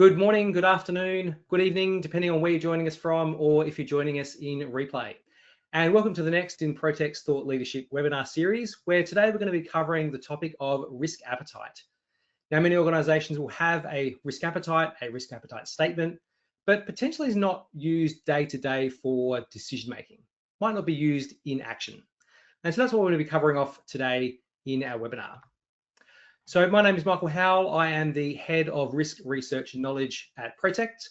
Good morning, good afternoon, good evening, depending on where you're joining us from or if you're joining us in replay. And welcome to the next in Protect's Thought Leadership webinar series, where today we're going to be covering the topic of risk appetite. Now, many organizations will have a risk appetite statement, but potentially is not used day to day for decision making, might not be used in action. And so that's what we're going to be covering off today in our webinar. So my name is Michael Howell. I am the Head of Risk Research and Knowledge at Protect.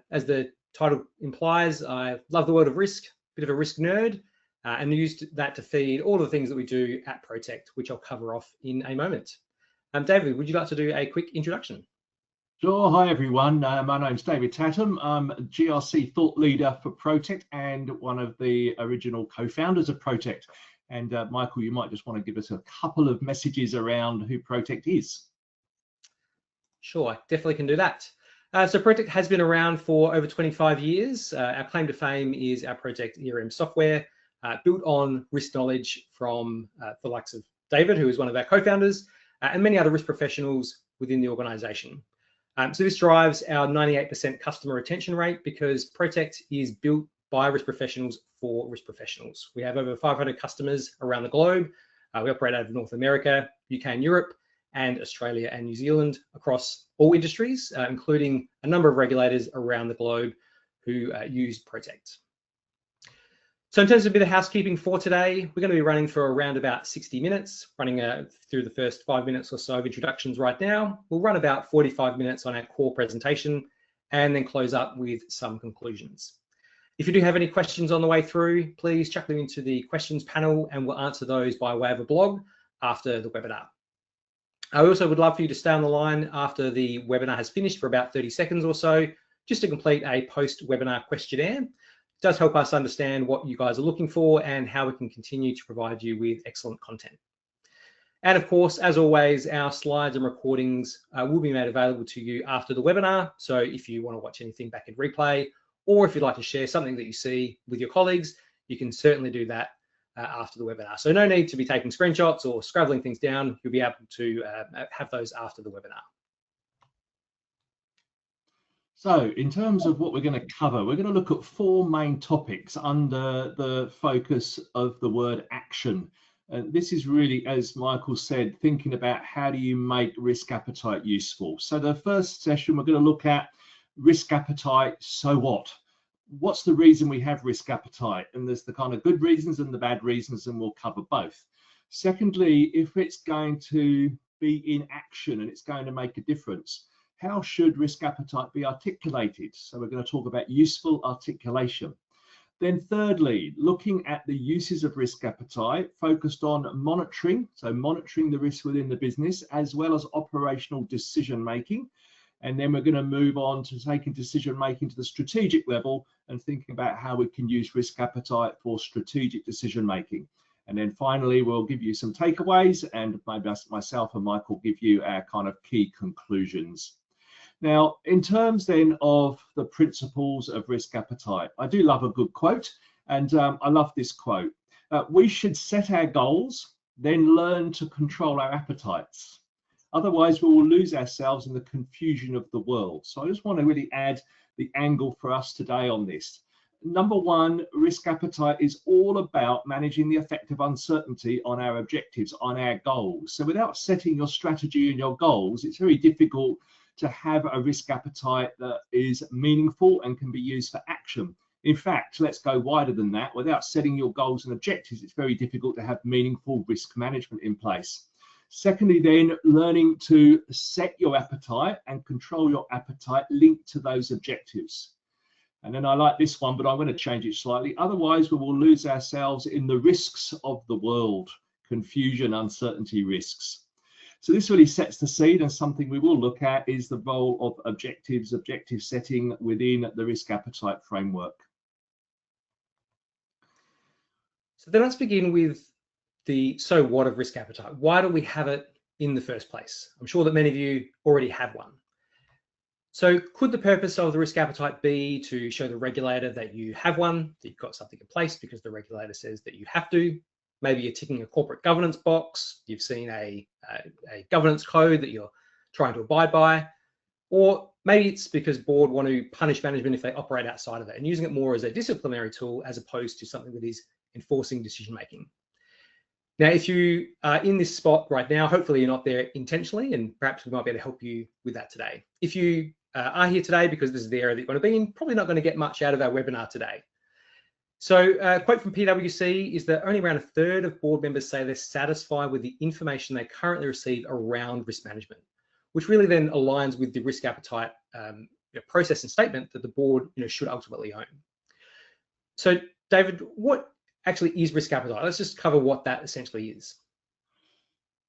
As the title implies, I love the world of risk, bit of a risk nerd, and used that to feed all the things that we do at Protect, which I'll cover off in a moment. David, would you like to do a quick introduction? Sure. Hi, everyone. My name's David Tatham. I'm a GRC thought leader for Protect and one of the original co-founders of Protect. And Michael, you might just want to give us a couple of messages around who Protect is. Sure, I definitely can do that. So Protect has been around for over 25 years. Our claim to fame is our Protect ERM software, built on risk knowledge from the likes of David, who is one of our co-founders, and many other risk professionals within the organization. So this drives our 98% customer retention rate because Protect is built by risk professionals for risk professionals. We have over 500 customers around the globe. We operate out of North America, UK and Europe, and Australia and New Zealand across all industries, including a number of regulators around the globe who use Protect. So in terms of a bit of housekeeping for today, we're going to be running for around about 60 minutes, running through the first 5 minutes or so of introductions right now. We'll run about 45 minutes on our core presentation and then close up with some conclusions. If you do have any questions on the way through, please chuck them into the questions panel and we'll answer those by way of a blog after the webinar. I also would love for you to stay on the line after the webinar has finished for about 30 seconds or so, just to complete a post-webinar questionnaire. It does help us understand what you guys are looking for and how we can continue to provide you with excellent content. And of course, as always, our slides and recordings will be made available to you after the webinar. So if you want to watch anything back in replay, or if you'd like to share something that you see with your colleagues, you can certainly do that after the webinar. So no need to be taking screenshots or scribbling things down. You'll be able to have those after the webinar. So in terms of what we're going to cover, we're going to look at 4 main topics under the focus of the word action. And this is really, as Michael said, thinking about how do you make risk appetite useful. So the first session, we're going to look at risk appetite, so what? What's the reason we have risk appetite? And there's the kind of good reasons and the bad reasons, and we'll cover both. Secondly, if it's going to be in action and it's going to make a difference, how should risk appetite be articulated? So we're going to talk about useful articulation. Then thirdly, looking at the uses of risk appetite focused on monitoring, so monitoring the risk within the business, as well as operational decision making. And then we're going to move on to taking decision making to the strategic level and thinking about how we can use risk appetite for strategic decision making. And then finally, we'll give you some takeaways, and maybe myself and Mike will give you our kind of key conclusions. Now, in terms then of the principles of risk appetite, I do love a good quote, and I love this quote. We should set our goals, then learn to control our appetites. Otherwise, we will lose ourselves in the confusion of the world. So I just want to really add the angle for us today on this. Number one, risk appetite is all about managing the effect of uncertainty on our objectives, on our goals. So without setting your strategy and your goals, it's very difficult to have a risk appetite that is meaningful and can be used for action. In fact, let's go wider than that. Without setting your goals and objectives, it's very difficult to have meaningful risk management in place. Secondly, then, learning to set your appetite and control your appetite linked to those objectives. And then I like this one, but I'm going to change it slightly. Otherwise, we will lose ourselves in the risks of the world, confusion, uncertainty, risks. So this really sets the scene, and something we will look at is the role of objectives, objective setting within the risk appetite framework. So then let's begin with the so what of risk appetite. Why do we have it in the first place? I'm sure that many of you already have one. So could the purpose of the risk appetite be to show the regulator that you have one, that you've got something in place because the regulator says that you have to? Maybe you're ticking a corporate governance box, you've seen a governance code that you're trying to abide by, or Maybe it's because board want to punish management if they operate outside of it and using it more as a disciplinary tool as opposed to something that is enforcing decision making. Now, if you are in this spot right now, hopefully you're not there intentionally, and perhaps we might be able to help you with that today. If you are here today because this is the area that you want to be in, probably not going to get much out of our webinar today. So a quote from PwC is that only around 1/3 of board members say they're satisfied with the information they currently receive around risk management, which really then aligns with the risk appetite process and statement that the board should ultimately own. So David, what actually is risk appetite? Let's just cover what that essentially is.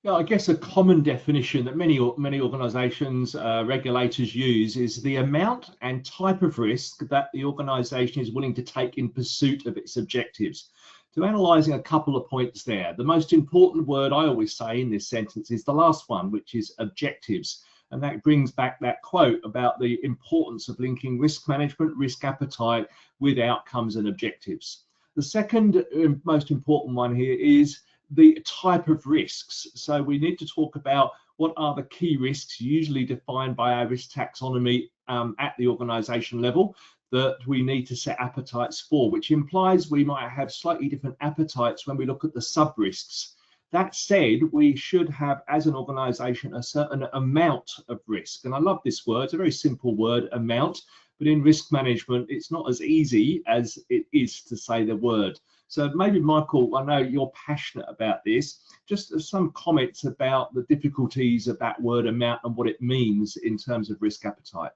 Yeah, I guess a common definition that many organisations, regulators use is the amount and type of risk that the organisation is willing to take in pursuit of its objectives. So analysing a couple of points there, the most important word I always say in this sentence is the last one, which is objectives. And that brings back that quote about the importance of linking risk management, risk appetite with outcomes and objectives. The second most important one here is the type of risks. So we need to talk about what are the key risks usually defined by our risk taxonomy at the organisation level that we need to set appetites for, which implies we might have slightly different appetites when we look at the sub-risks. That said, we should have, as an organisation, a certain amount of risk. And I love this word. It's a very simple word, amount. But in risk management, it's not as easy as it is to say the word. So maybe, Michael, I know you're passionate about this. Just some comments about the difficulties of that word amount and what it means in terms of risk appetite.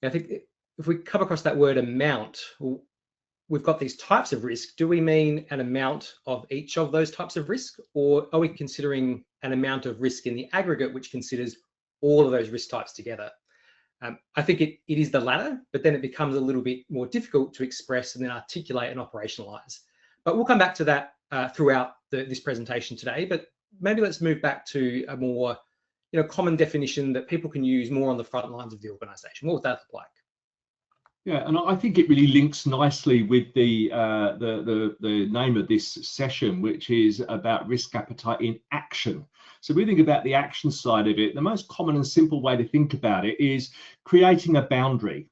I think if we come across that word amount, we've got these types of risk. Do we mean an amount of each of those types of risk, or are we considering an amount of risk in the aggregate, which considers all of those risk types together? I think it is the latter, but then it becomes a little bit more difficult to express and then articulate and operationalize. But we'll come back to that throughout this presentation today. But maybe let's move back to a more common definition that people can use more on the front lines of the organization. What would that look like? Yeah, and I think it really links nicely with the name of this session, which is about risk appetite in action. So we think about the action side of it. The most common and simple way to think about it is creating a boundary.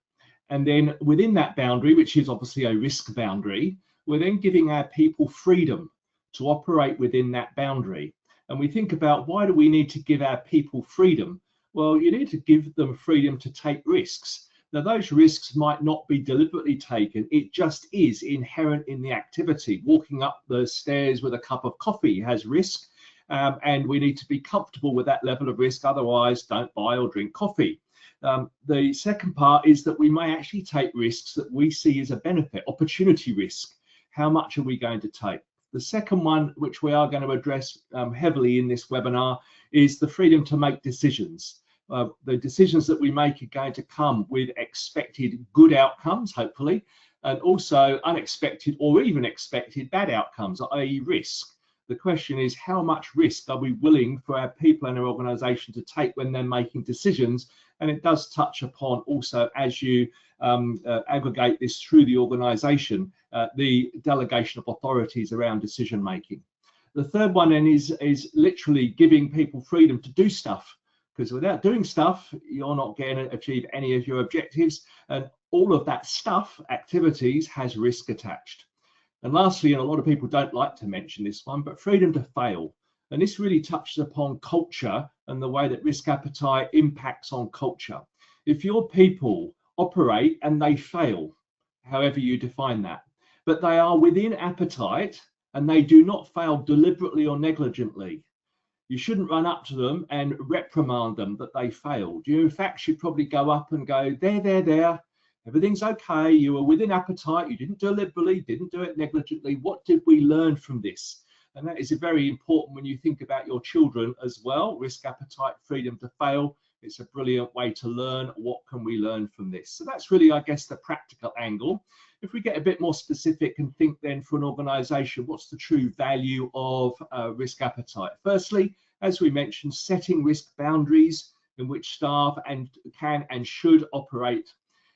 And then within that boundary, which is obviously a risk boundary, we're then giving our people freedom to operate within that boundary. And we think about, why do we need to give our people freedom? Well, you need to give them freedom to take risks. Now, those risks might not be deliberately taken. It just is inherent in the activity. Walking up the stairs with a cup of coffee has risk, and we need to be comfortable with that level of risk. Otherwise, don't buy or drink coffee. The second part is that we may actually take risks that we see as a benefit, opportunity risk. How much are we going to take? The second one, which we are going to address heavily in this webinar, is the freedom to make decisions. The decisions that we make are going to come with expected good outcomes, hopefully, and also unexpected or even expected bad outcomes, i.e. risk. The question is, how much risk are we willing for our people and our organisation to take when they're making decisions? And it does touch upon also, as you aggregate this through the organisation, the delegation of authorities around decision making. The third one then is literally giving people freedom to do stuff. Because without doing stuff, you're not going to achieve any of your objectives. And all of that stuff, activities, has risk attached. And lastly, and a lot of people don't like to mention this one, but freedom to fail. And this really touches upon culture and the way that risk appetite impacts on culture. If your people operate and they fail, however you define that, but they are within appetite and they do not fail deliberately or negligently, you shouldn't run up to them and reprimand them that they failed. You, in fact, should probably go up and go, there, everything's okay. You were within appetite. You didn't deliberately, didn't do it negligently. What did we learn from this? And that is very important when you think about your children as well. Risk appetite, freedom to fail. It's a brilliant way to learn. What can we learn from this? So that's really, I guess, the practical angle. If we get a bit more specific and think then for an organisation, what's the true value of risk appetite? Firstly, as we mentioned, setting risk boundaries in which staff can and should operate.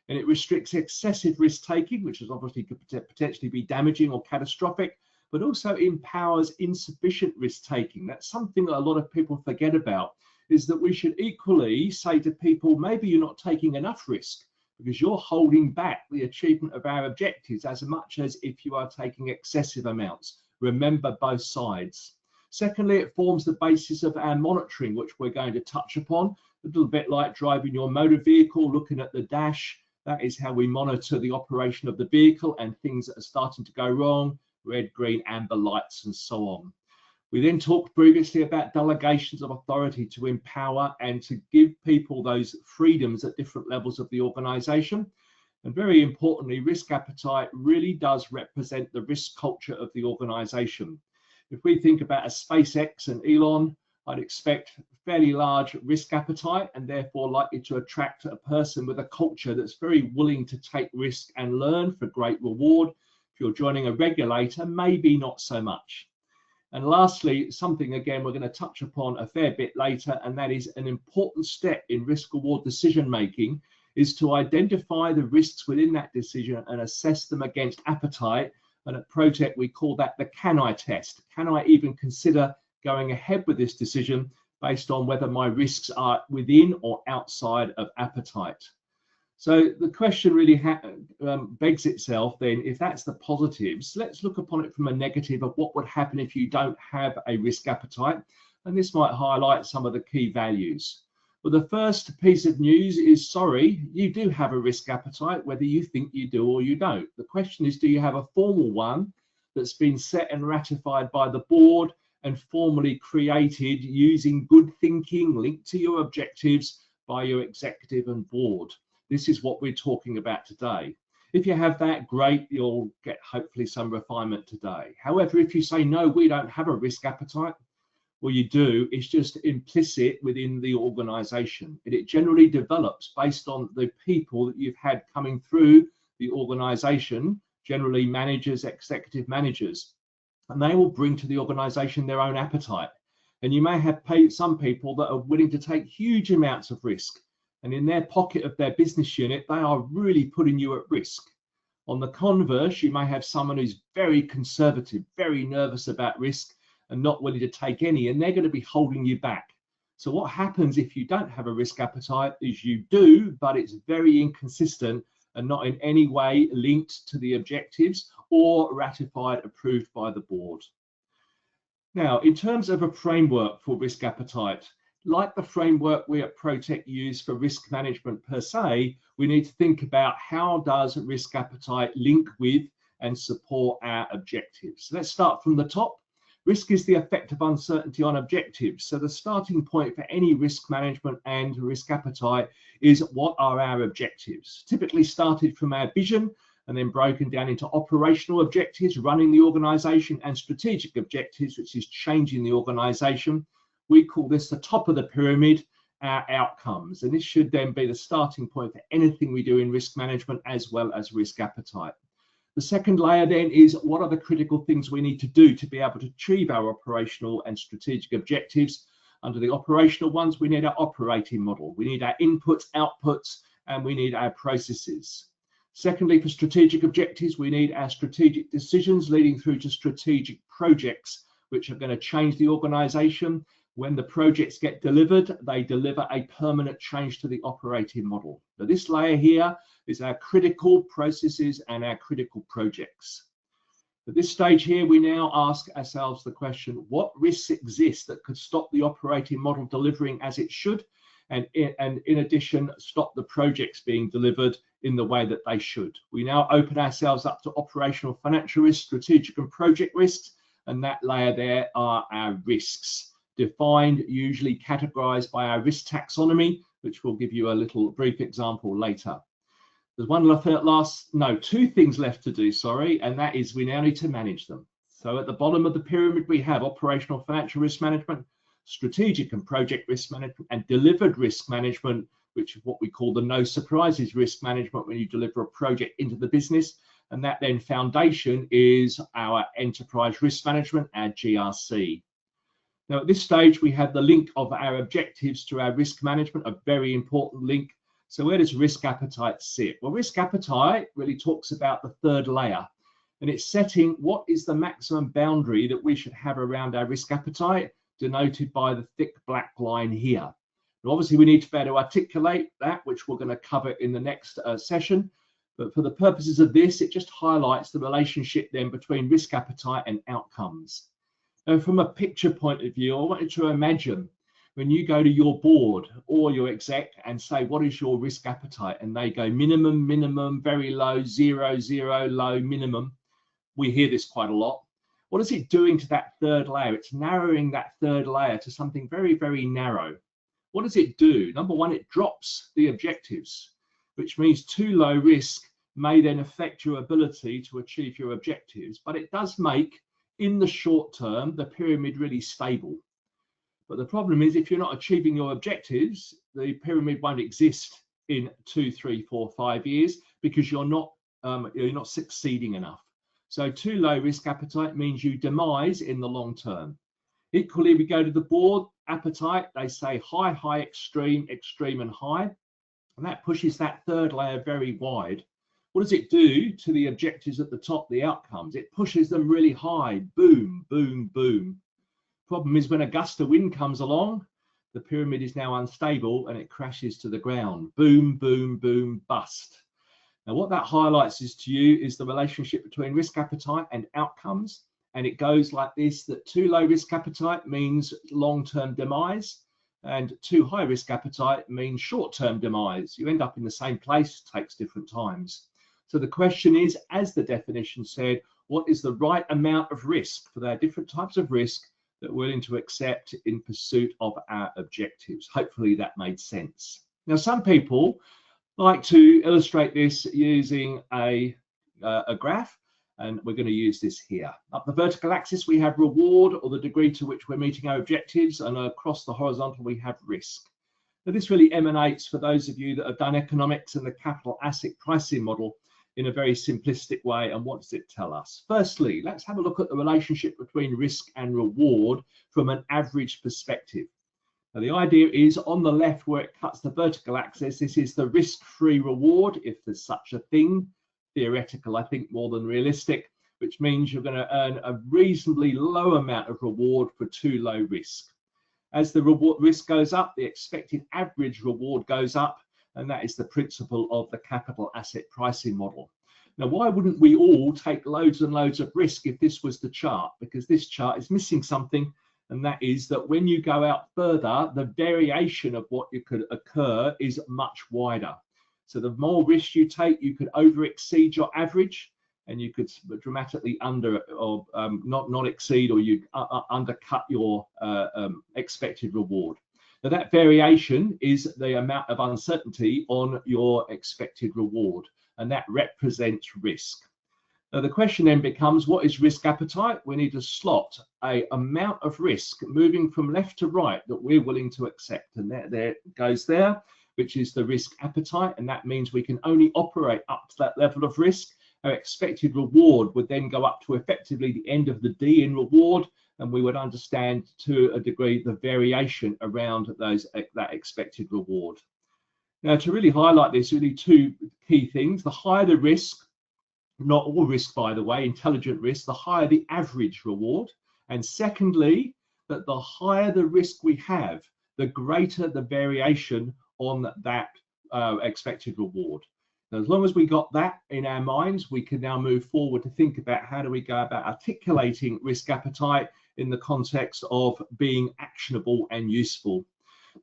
And it restricts excessive risk taking, which is obviously could potentially be damaging or catastrophic, but also empowers insufficient risk taking. That's something that a lot of people forget about. is that we should equally say to people, maybe you're not taking enough risk because you're holding back the achievement of our objectives as much as if you are taking excessive amounts. Remember both sides. Secondly, it forms the basis of our monitoring, which we're going to touch upon, a little bit like driving your motor vehicle, looking at the dash. That is how we monitor the operation of the vehicle and things that are starting to go wrong, red, green, amber lights, and so on. We then talked previously about delegations of authority to empower and to give people those freedoms at different levels of the organization. And very importantly, risk appetite really does represent the risk culture of the organization. If we think about a SpaceX and Elon, I'd expect fairly large risk appetite and therefore likely to attract a person with a culture that's very willing to take risk and learn for great reward. If you're joining a regulator, maybe not so much. And lastly, something again we're going to touch upon a fair bit later, and that is an important step in risk reward decision making, is to identify the risks within that decision and assess them against appetite. And at Protect, we call that the can I test. Can I even consider going ahead with this decision based on whether my risks are within or outside of appetite? So the question really begs itself then, if that's the positives, let's look upon it from a negative of what would happen if you don't have a risk appetite. And this might highlight some of the key values. Well, the first piece of news is, sorry, you do have a risk appetite, whether you think you do or you don't. The question is, do you have a formal one that's been set and ratified by the board and formally created using good thinking linked to your objectives by your executive and board? This is what we're talking about today. If you have that, great, you'll get hopefully some refinement today. However, if you say, no, we don't have a risk appetite, well, you do, it's just implicit within the organization. And it generally develops based on the people that you've had coming through the organization, generally managers, executive managers, and they will bring to the organization their own appetite. And you may have some people that are willing to take huge amounts of risk. And in their pocket of their business unit, they are really putting you at risk. On the converse, you may have someone who's very conservative, very nervous about risk and not willing to take any, and they're going to be holding you back. So what happens if you don't have a risk appetite is you do, but it's very inconsistent and not in any way linked to the objectives or ratified, approved by the board. Now, in terms of a framework for risk appetite, like the framework we at Protect use for risk management per se, we need to think about how does risk appetite link with and support our objectives. Let's start from the top. Risk is the effect of uncertainty on objectives. So the starting point for any risk management and risk appetite is what are our objectives? Typically started from our vision and then broken down into operational objectives, running the organization, and strategic objectives, which is changing the organization. We call this the top of the pyramid, our outcomes. And this should then be the starting point for anything we do in risk management as well as risk appetite. The second layer then is what are the critical things we need to do to be able to achieve our operational and strategic objectives. Under the operational ones, we need our operating model. We need our inputs, outputs, and we need our processes. Secondly, for strategic objectives, we need our strategic decisions leading through to strategic projects, which are going to change the organization. When the projects get delivered, they deliver a permanent change to the operating model. So this layer here is our critical processes and our critical projects. At this stage here, we now ask ourselves the question, what risks exist that could stop the operating model delivering as it should, and in addition, stop the projects being delivered in the way that they should? We now open ourselves up to operational financial risks, strategic and project risks, and that layer there are our risks, defined, usually categorized by our risk taxonomy, which we'll give you a little brief example later. There's two things left to do, and that is we now need to manage them. So at the bottom of the pyramid, we have operational financial risk management, strategic and project risk management, and delivered risk management, which is what we call the no surprises risk management when you deliver a project into the business. And that then foundation is our enterprise risk management, our GRC. Now, at this stage, we have the link of our objectives to our risk management, a very important link. So where does risk appetite sit? Well, risk appetite really talks about the third layer, and it's setting what is the maximum boundary that we should have around our risk appetite, denoted by the thick black line here. And obviously, we need to be able to articulate that, which we're going to cover in the next session. But for the purposes of this, it just highlights the relationship then between risk appetite and outcomes. Now, from a picture point of view, I want you to imagine when you go to your board or your exec and say, what is your risk appetite? And they go minimum, minimum, very low, 0, 0, low, minimum. We hear this quite a lot. What is it doing to that third layer? It's narrowing that third layer to something very, very narrow. What does it do? Number one, it drops the objectives, which means too low risk may then affect your ability to achieve your objectives, but it does make, in the short term, the pyramid really stable. But the problem is, if you're not achieving your objectives, the pyramid won't exist in 2, 3, 4, 5 years because you're not succeeding enough. So too low risk appetite means you demise in the long term. Equally, we go to the board appetite. They say high, high, extreme, extreme, and high, and that pushes that third layer very wide. What does it do to the objectives at the top, the outcomes? It pushes them really high, boom, boom, boom. Problem is, when a gust of wind comes along, the pyramid is now unstable and it crashes to the ground. Boom, boom, boom, bust. Now, what that highlights to you is the relationship between risk appetite and outcomes. And it goes like this, that too low risk appetite means long-term demise, and too high risk appetite means short-term demise. You end up in the same place, takes different times. So the question is, as the definition said, what is the right amount of risk for their different types of risk that we're willing to accept in pursuit of our objectives? Hopefully that made sense. Now, some people like to illustrate this using a graph, and we're going to use this here. Up the vertical axis, we have reward, or the degree to which we're meeting our objectives, and across the horizontal, we have risk. Now, this really emanates, for those of you that have done economics and the capital asset pricing model, in a very simplistic way. And what does it tell us? Firstly, let's have a look at the relationship between risk and reward from an average perspective. Now, the idea is on the left, where it cuts the vertical axis, this is the risk-free reward, if there's such a thing. Theoretical, I think, more than realistic, which means you're going to earn a reasonably low amount of reward for too low risk. As the reward risk goes up, the expected average reward goes up, and that is the principle of the capital asset pricing model. Now, why wouldn't we all take loads and loads of risk if this was the chart? Because this chart is missing something, and that is that when you go out further, the variation of what could occur is much wider. So the more risk you take, you could over exceed your average, and you could dramatically under or not exceed, or you undercut your expected reward. Now, that variation is the amount of uncertainty on your expected reward, and that represents risk. Now, the question then becomes, what is risk appetite? We need to slot an amount of risk moving from left to right that we're willing to accept, and there it goes there, which is the risk appetite, and that means we can only operate up to that level of risk. Our expected reward would then go up to effectively the end of the D in reward, and we would understand to a degree the variation around that expected reward. Now, to really highlight this, really two key things. The higher the risk, not all risk, by the way, intelligent risk, the higher the average reward. And secondly, that the higher the risk we have, the greater the variation on that expected reward. Now, as long as we got that in our minds, we can now move forward to think about how do we go about articulating risk appetite in the context of being actionable and useful.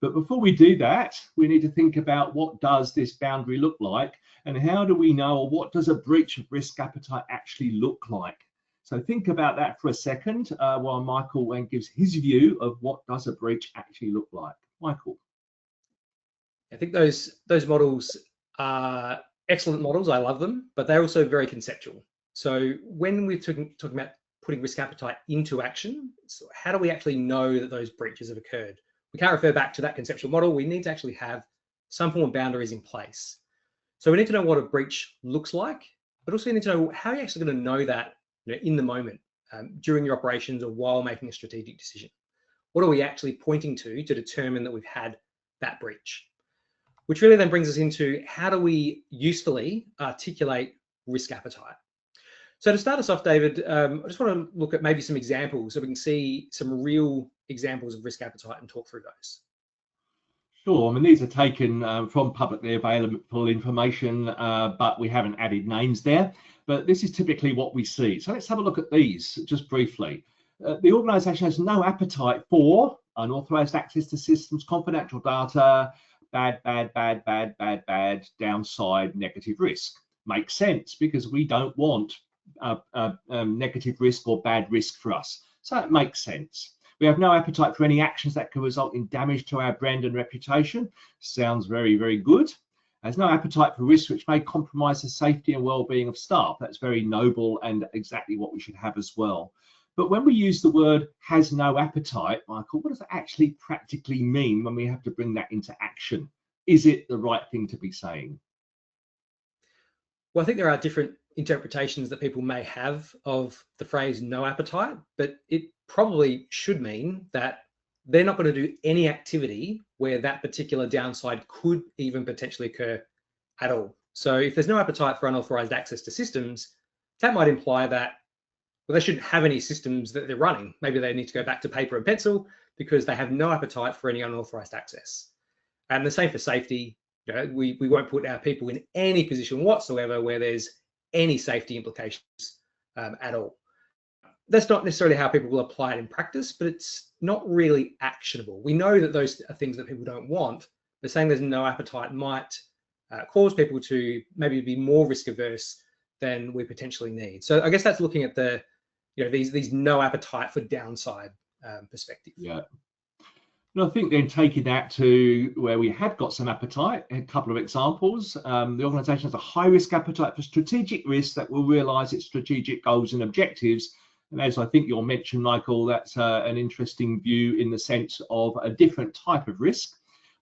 But before we do that, we need to think about what does this boundary look like, and how do we know, or what does a breach of risk appetite actually look like? So think about that for a second while Michael gives his view of what does a breach actually look like. Michael. I think those models are excellent models. I love them, but they're also very conceptual. So when we're talking about putting risk appetite into action, so how do we actually know that those breaches have occurred? We can't refer back to that conceptual model. We need to actually have some form of boundaries in place. So we need to know what a breach looks like, but also we need to know how you're actually going to know that in the moment, during your operations, or while making a strategic decision. What are we actually pointing to determine that we've had that breach? Which really then brings us into, how do we usefully articulate risk appetite? So to start us off, David, I just want to look at maybe some examples so we can see some real examples of risk appetite and talk through those. Sure. I mean, these are taken from publicly available information, but we haven't added names there. But this is typically what we see. So let's have a look at these just briefly. The organisation has no appetite for unauthorised access to systems, confidential data, bad, downside, negative risk. Makes sense because we don't want negative risk or bad risk for us. So it makes sense. We have no appetite for any actions that could result in damage to our brand and reputation. Sounds very, very good. There's no appetite for risks which may compromise the safety and well-being of staff. That's very noble and exactly what we should have as well. But when we use the word has no appetite, Michael, what does that actually practically mean when we have to bring that into action? Is it the right thing to be saying? Well, I think there are different interpretations that people may have of the phrase no appetite, but it probably should mean that they're not going to do any activity where that particular downside could even potentially occur at all. So if there's no appetite for unauthorized access to systems, that might imply that, well, they shouldn't have any systems that they're running. Maybe they need to go back to paper and pencil because they have no appetite for any unauthorized access. And the same for safety. You know, we won't put our people in any position whatsoever where there's any safety implications at all. That's not necessarily how people will apply it in practice, but it's not really actionable. We know that those are things that people don't want, but saying there's no appetite might cause people to maybe be more risk averse than we potentially need. So I guess that's looking at the, you know, these no appetite for downside perspective. Yeah. And I think then taking that to where we had got some appetite, a couple of examples. The organisation has a high risk appetite for strategic risks that will realise its strategic goals and objectives. And as I think you'll mention, Michael, that's an interesting view in the sense of a different type of risk.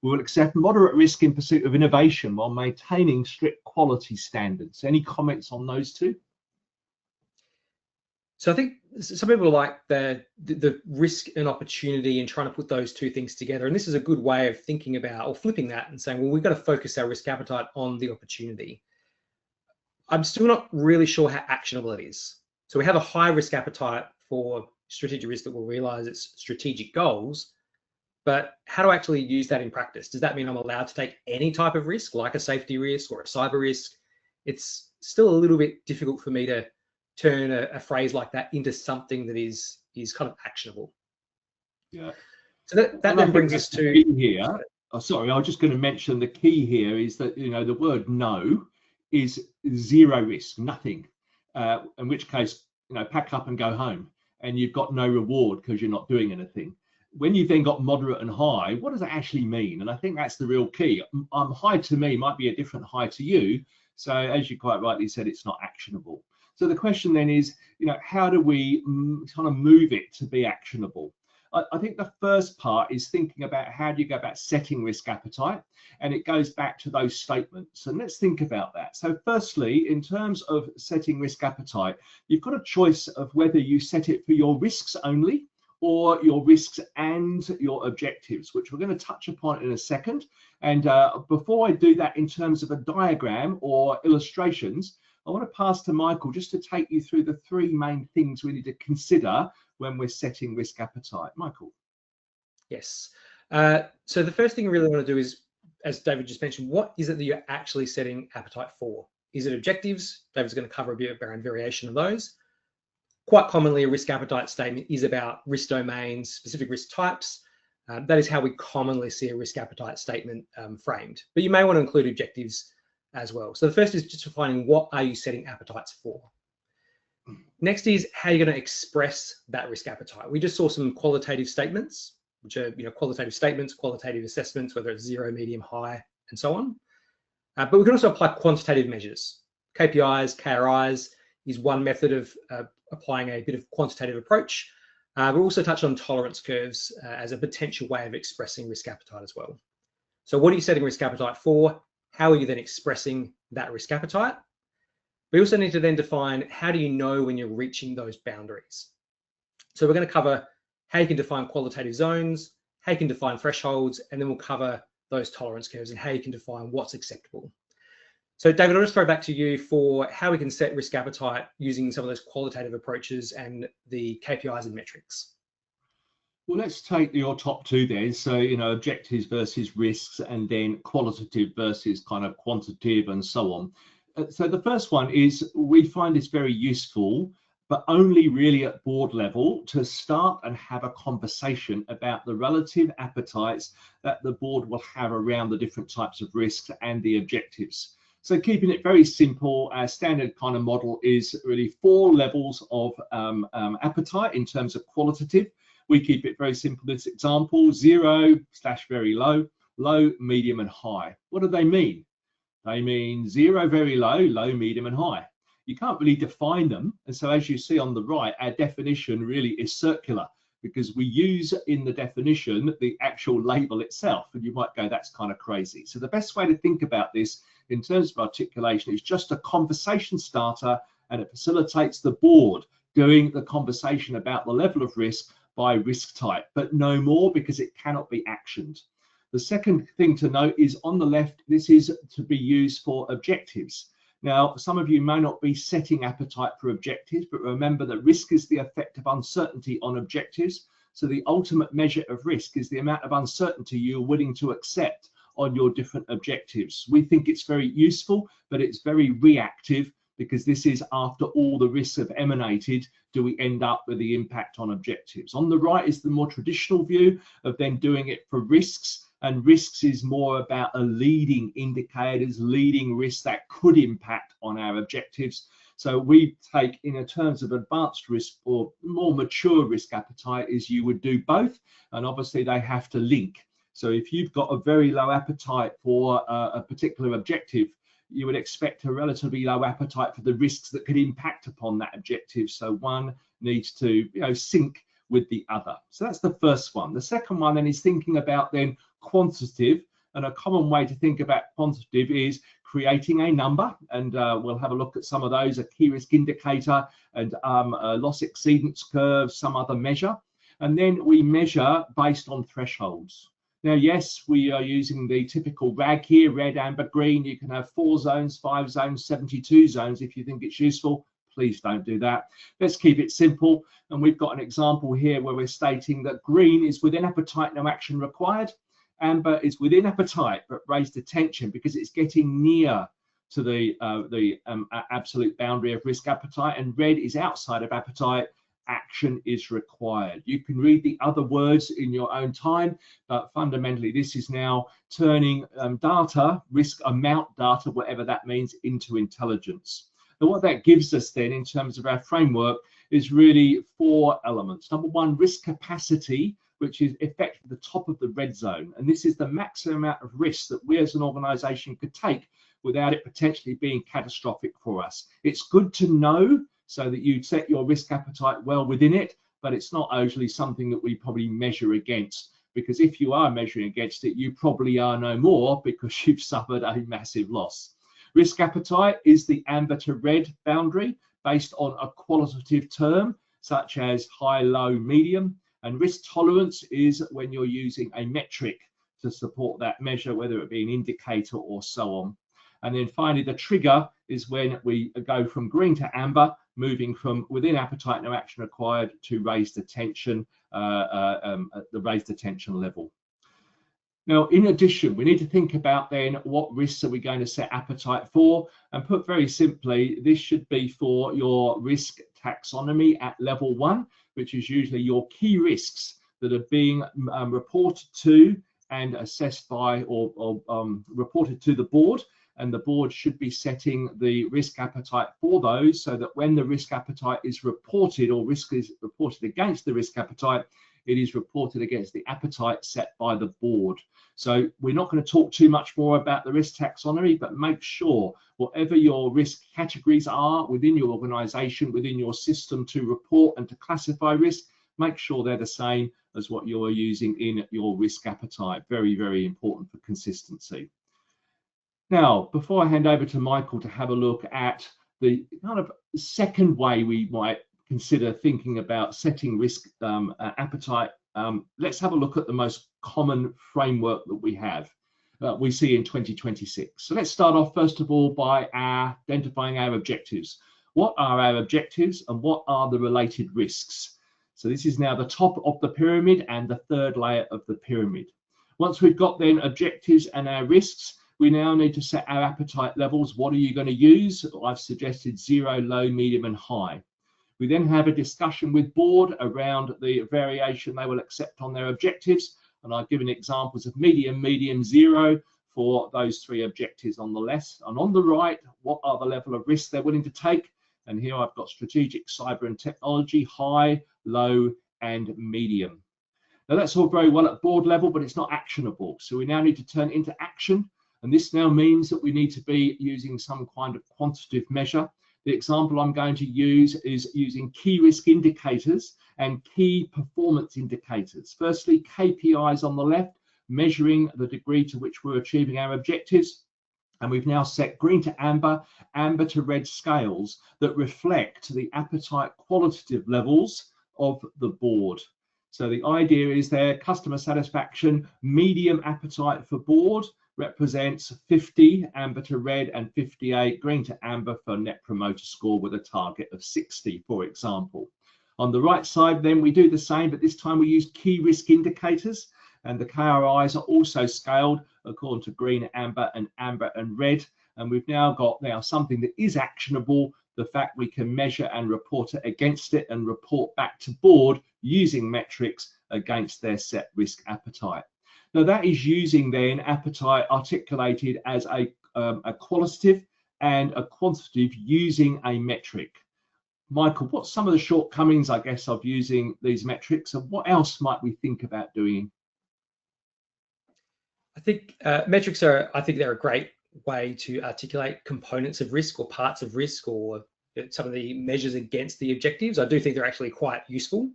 We will accept moderate risk in pursuit of innovation while maintaining strict quality standards. Any comments on those two? So I think some people like the risk and opportunity and trying to put those two things together. And this is a good way of thinking about or flipping that and saying, well, we've got to focus our risk appetite on the opportunity. I'm still not really sure how actionable it is. So we have a high risk appetite for strategic risk that will realize its strategic goals, but how do I actually use that in practice? Does that mean I'm allowed to take any type of risk, like a safety risk or a cyber risk? It's still a little bit difficult for me to turn a phrase like that into something that is kind of actionable. Yeah. So that then brings us to here. Oh, sorry, I was just going to mention the key here is that, you know, the word no is zero risk, nothing. In which case, you know, pack up and go home, and you've got no reward because you're not doing anything. When you've then got moderate and high, what does that actually mean? And I think that's the real key. High to me might be a different high to you. So as you quite rightly said, it's not actionable. So the question then is, you know, how do we kind of move it to be actionable? I think the first part is thinking about how do you go about setting risk appetite, and it goes back to those statements. And let's think about that. So firstly, in terms of setting risk appetite, you've got a choice of whether you set it for your risks only or your risks and your objectives, which we're going to touch upon in a second. And before I do that in terms of a diagram or illustrations, I want to pass to Michael just to take you through the three main things we need to consider when we're setting risk appetite. Michael. Yes. So the first thing you really want to do is, as David just mentioned, what is it that you're actually setting appetite for? Is it objectives? David's going to cover a bit around variation of those. Quite commonly, a risk appetite statement is about risk domains, specific risk types. That is how we commonly see a risk appetite statement framed. But you may want to include objectives as well. So the first is just defining what are you setting appetites for. Next is how you're going to express that risk appetite. We just saw some qualitative statements, which are, you know, qualitative statements, qualitative assessments, whether it's zero, medium, high, and so on. But we can also apply quantitative measures. KPIs, KRIs is one method of applying a bit of quantitative approach. We'll also touch on tolerance curves as a potential way of expressing risk appetite as well. So what are you setting risk appetite for? How are you then expressing that risk appetite? We also need to then define how do you know when you're reaching those boundaries. So we're going to cover how you can define qualitative zones, how you can define thresholds, and then we'll cover those tolerance curves and how you can define what's acceptable. So David, I'll just throw back to you for how we can set risk appetite using some of those qualitative approaches and the KPIs and metrics. Well, let's take your top two then. So, objectives versus risks, and then qualitative versus kind of quantitative and so on. So the first one is we find this very useful, but only really at board level, to start and have a conversation about the relative appetites that the board will have around the different types of risks and the objectives. So keeping it very simple, our standard kind of model is really 4 levels of appetite in terms of qualitative. We keep it very simple. This example, 0/very low, low, medium, and high. What do they mean? They mean 0, very low, low, medium, and high. You can't really define them. And so as you see on the right, our definition really is circular, because we use in the definition the actual label itself. And you might go, that's kind of crazy. So the best way to think about this in terms of articulation is just a conversation starter, and it facilitates the board doing the conversation about the level of risk by risk type, but no more, because it cannot be actioned. The second thing to note is on the left, this is to be used for objectives. Now, some of you may not be setting appetite for objectives, but remember that risk is the effect of uncertainty on objectives. So the ultimate measure of risk is the amount of uncertainty you're willing to accept on your different objectives. We think it's very useful, but it's very reactive, because this is after all the risks have emanated, do we end up with the impact on objectives. On the right is the more traditional view of then doing it for risks, and risks is more about a leading indicators, leading risks that could impact on our objectives. So we take, in terms of advanced risk or more mature risk appetite, is you would do both, and obviously they have to link. So if you've got a very low appetite for a particular objective, you would expect a relatively low appetite for the risks that could impact upon that objective. So one needs to sync with the other. So that's the first one. The second one then is thinking about then quantitative, and a common way to think about quantitative is creating a number, and we'll have a look at some of those, a key risk indicator and a loss exceedance curve, some other measure, and then we measure based on thresholds. Now, yes, we are using the typical RAG here, red, amber, green. You can have 4 zones, 5 zones, 72 zones if you think it's useful. Please don't do that. Let's keep it simple. And we've got an example here where we're stating that green is within appetite, no action required. Amber is within appetite, but raised attention, because it's getting near to the absolute boundary of risk appetite. And red is outside of appetite, action is required. You can read the other words in your own time, but fundamentally this is now turning data, risk amount data, whatever that means, into intelligence. And what that gives us then in terms of our framework is really 4 elements. Number 1, risk capacity, which is effectively the top of the red zone. And this is the maximum amount of risk that we as an organization could take without it potentially being catastrophic for us. It's good to know, so that you set your risk appetite well within it, but it's not usually something that we probably measure against, because if you are measuring against it, you probably are no more, because you've suffered a massive loss. Risk appetite is the amber to red boundary based on a qualitative term, such as high, low, medium, and risk tolerance is when you're using a metric to support that measure, whether it be an indicator or so on. And then finally, the trigger is when we go from green to amber, moving from within appetite, no action required, to raised attention, at the raised attention level. Now, in addition, we need to think about then what risks are we going to set appetite for, and put very simply, this should be for your risk taxonomy at level 1, which is usually your key risks that are being reported to and assessed by or reported to the board. And the board should be setting the risk appetite for those, so that when the risk appetite is reported, or risk is reported against the risk appetite, it is reported against the appetite set by the board. So we're not going to talk too much more about the risk taxonomy, but make sure whatever your risk categories are within your organization, within your system to report and to classify risk, make sure they're the same as what you're using in your risk appetite. Very, very important for consistency. Now, before I hand over to Michael to have a look at the kind of second way we might consider thinking about setting risk appetite, let's have a look at the most common framework that we have. we see in 2026. So let's start off first of all by identifying our objectives. What are our objectives and what are the related risks? So this is now the top of the pyramid and the third layer of the pyramid. Once we've got then objectives and our risks, we now need to set our appetite levels. What are you going to use? I've suggested 0, low, medium and high. We then have a discussion with board around the variation they will accept on their objectives. And I've given examples of medium, medium, 0 for those 3 objectives on the left. And on the right, what are the level of risk they're willing to take? And here I've got strategic, cyber and technology, high, low and medium. Now that's all very well at board level, but it's not actionable. So we now need to turn it into action. And this now means that we need to be using some kind of quantitative measure. The example I'm going to use is using key risk indicators and key performance indicators. Firstly, KPIs on the left, measuring the degree to which we're achieving our objectives. And we've now set green to amber, amber to red scales that reflect the appetite qualitative levels of the board. So the idea is there, customer satisfaction, medium appetite for board represents 50, amber to red, and 58, green to amber for net promoter score with a target of 60, for example. On the right side, then we do the same, but this time we use key risk indicators, and the KRIs are also scaled according to green, amber and red. And we've now got something that is actionable, the fact we can measure and report it against it and report back to board using metrics against their set risk appetite. Now that is using then appetite articulated as a qualitative and a quantitative using a metric. Michael, what's some of the shortcomings, I guess, of using these metrics, and what else might we think about doing? I think metrics are, they're a great way to articulate components of risk or parts of risk or some of the measures against the objectives. I do think they're actually quite useful.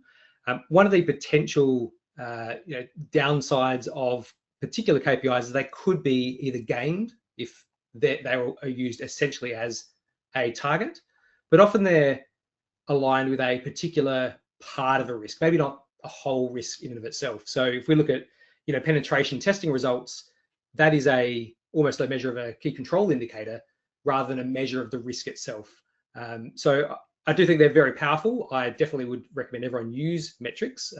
One of the potential downsides of particular KPIs is they could be either gamed if they are used essentially as a target, but often they're aligned with a particular part of a risk, maybe not a whole risk in and of itself. So if we look at penetration testing results, that is almost a measure of a key control indicator rather than a measure of the risk itself. So I do think they're very powerful. I definitely would recommend everyone use metrics,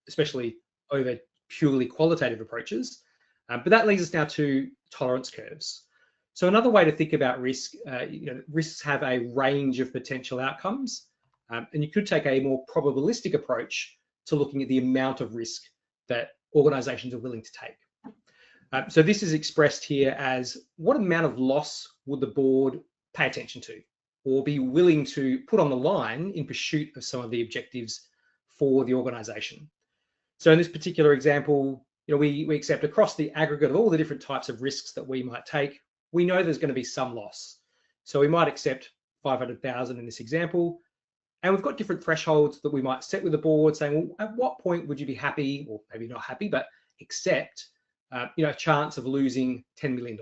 especially over purely qualitative approaches. But that leads us now to tolerance curves. So another way to think about risk, risks have a range of potential outcomes, and you could take a more probabilistic approach to looking at the amount of risk that organizations are willing to take. So this is expressed here as what amount of loss would the board pay attention to or be willing to put on the line in pursuit of some of the objectives for the organization. So in this particular example, we accept across the aggregate of all the different types of risks that we might take, we know there's going to be some loss. So we might accept 500,000 in this example, and we've got different thresholds that we might set with the board saying, well, at what point would you be happy, or maybe not happy, but accept a chance of losing $10 million?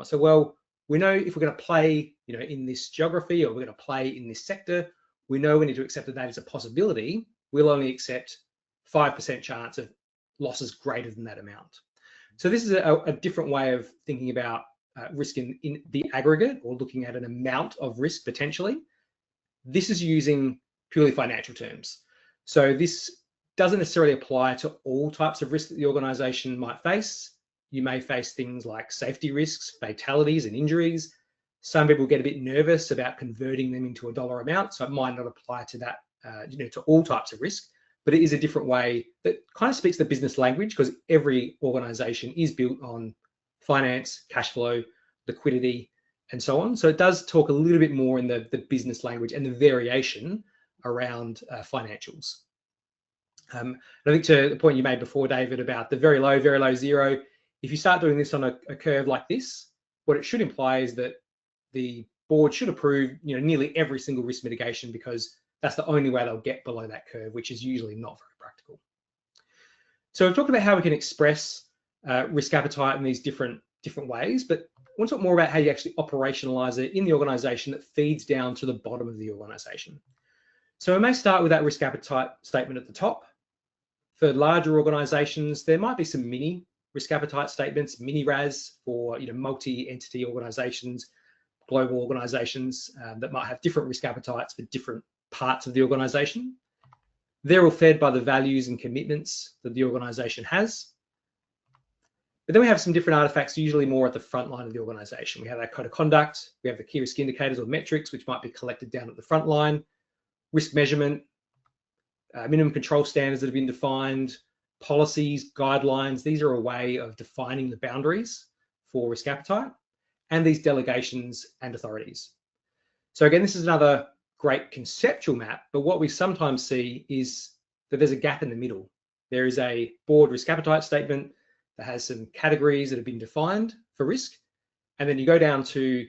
So, well, we know if we're going to play, in this geography or we're going to play in this sector, we know we need to accept that that is a possibility. We'll only accept 5% chance of losses greater than that amount. So this is a different way of thinking about risk in the aggregate, or looking at an amount of risk potentially. This is using purely financial terms. So this doesn't necessarily apply to all types of risk that the organization might face. You may face things like safety risks, fatalities and injuries. Some people get a bit nervous about converting them into a dollar amount, so it might not apply to that, to all types of risk, but it is a different way that kind of speaks the business language, because every organization is built on finance, cash flow, liquidity, and so on. So it does talk a little bit more in the business language and the variation around financials. I think to the point you made before, David, about the very low 0, if you start doing this on a curve like this, what it should imply is that the board should approve nearly every single risk mitigation, because that's the only way they'll get below that curve, which is usually not very practical. So we've talked about how we can express risk appetite in these different ways, but I want to talk more about how you actually operationalize it in the organization that feeds down to the bottom of the organization. So we may start with that risk appetite statement at the top. For larger organizations, there might be some mini risk appetite statements, mini RAS for multi-entity organizations, global organizations that might have different risk appetites for different parts of the organization. They're all fed by the values and commitments that the organization has. But then we have some different artifacts, usually more at the front line of the organization. We have our code of conduct, we have the key risk indicators or metrics, which might be collected down at the front line, risk measurement, minimum control standards that have been defined, policies, guidelines. These are a way of defining the boundaries for risk appetite, and these delegations and authorities. So again, this is another great conceptual map, but what we sometimes see is that there's a gap in the middle. There is a board risk appetite statement that has some categories that have been defined for risk, and then you go down to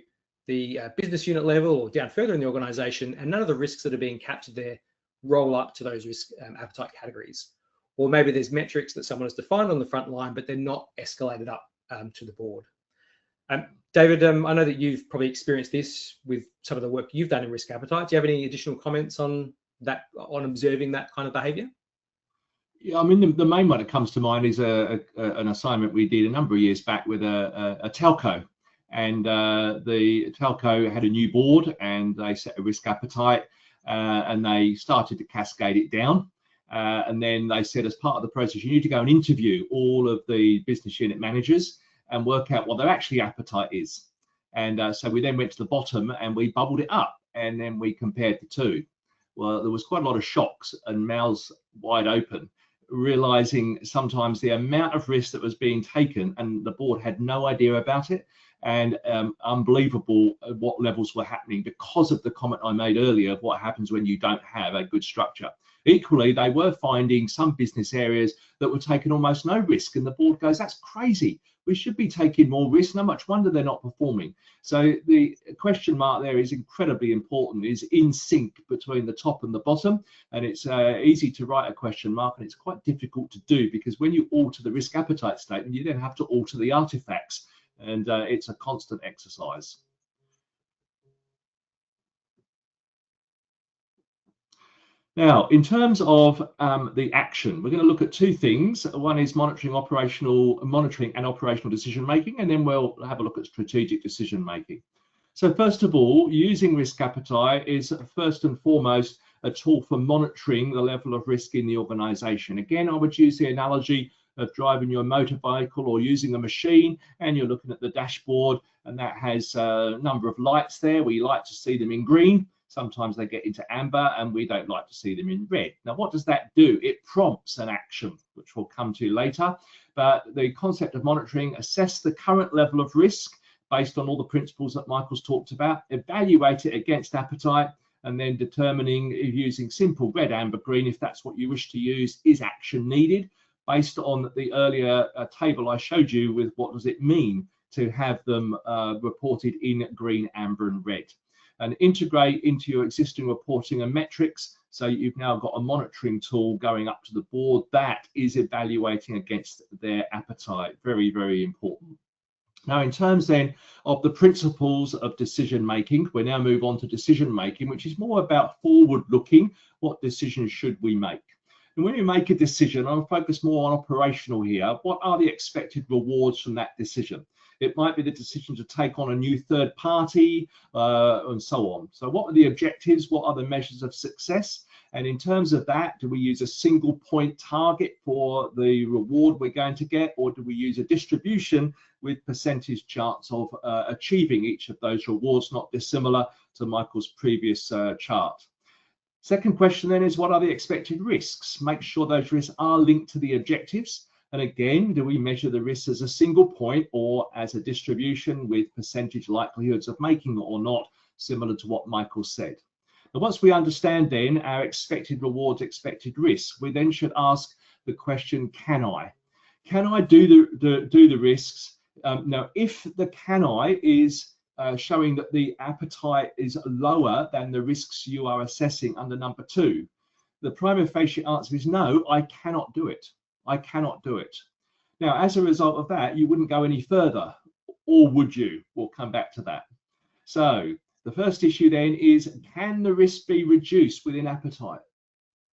the business unit level or down further in the organization, and none of the risks that are being captured there roll up to those risk appetite categories. Or maybe there's metrics that someone has defined on the front line, but they're not escalated up to the board. David, I know that you've probably experienced this with some of the work you've done in risk appetite. Do you have any additional comments on that, on observing that kind of behaviour? Yeah, I mean, the main one that comes to mind is an assignment we did a number of years back with a telco. And the telco had a new board and they set a risk appetite and they started to cascade it down. And then they said, as part of the process, you need to go and interview all of the business unit managers and work out what their actually appetite is. And so we then went to the bottom and we bubbled it up and then we compared the two. Well, there was quite a lot of shocks and mouths wide open, realizing sometimes the amount of risk that was being taken and the board had no idea about it, and unbelievable what levels were happening because of the comment I made earlier of what happens when you don't have a good structure. Equally, they were finding some business areas that were taking almost no risk, and the board goes, that's crazy. We should be taking more risk. No much wonder they're not performing. So the question mark there is incredibly important, is in sync between the top and the bottom. And it's easy to write a question mark, and it's quite difficult to do because when you alter the risk appetite statement, you then have to alter the artifacts, and it's a constant exercise. Now, in terms of the action, we're going to look at two things. One is monitoring and operational decision making, and then we'll have a look at strategic decision making. So first of all, using risk appetite is first and foremost a tool for monitoring the level of risk in the organization. Again, I would use the analogy of driving your motorbike or using a machine, and you're looking at the dashboard, and that has a number of lights there. We like to see them in green. Sometimes they get into amber and we don't like to see them in red. Now, what does that do? It prompts an action, which we'll come to later. But the concept of monitoring, assess the current level of risk based on all the principles that Michael's talked about, evaluate it against appetite, and then determining, using simple red, amber, green, if that's what you wish to use, is action needed based on the earlier table I showed you with what does it mean to have them reported in green, amber, and red. And integrate into your existing reporting and metrics. So you've now got a monitoring tool going up to the board that is evaluating against their appetite. Very, very important. Now, in terms then of the principles of decision making, we now move on to decision making, which is more about forward looking. What decisions should we make? And when you make a decision, I'll focus more on operational here. What are the expected rewards from that decision? It might be the decision to take on a new third party and so on. So what are the objectives? What are the measures of success? And in terms of that, do we use a single point target for the reward we're going to get, or do we use a distribution with percentage chance of achieving each of those rewards, not dissimilar to Michael's previous chart? Second question then is, what are the expected risks? Make sure those risks are linked to the objectives. And again, do we measure the risks as a single point or as a distribution with percentage likelihoods of making it or not, similar to what Michael said? And once we understand then our expected rewards, expected risks, we then should ask the question, can I? Can I do the risks? Now, if the can I is showing that the appetite is lower than the risks you are assessing under number 2, the prima facie answer is no, I cannot do it. I cannot do it. Now, as a result of that, you wouldn't go any further, or would you? We'll come back to that. So the first issue then is, can the risk be reduced within appetite?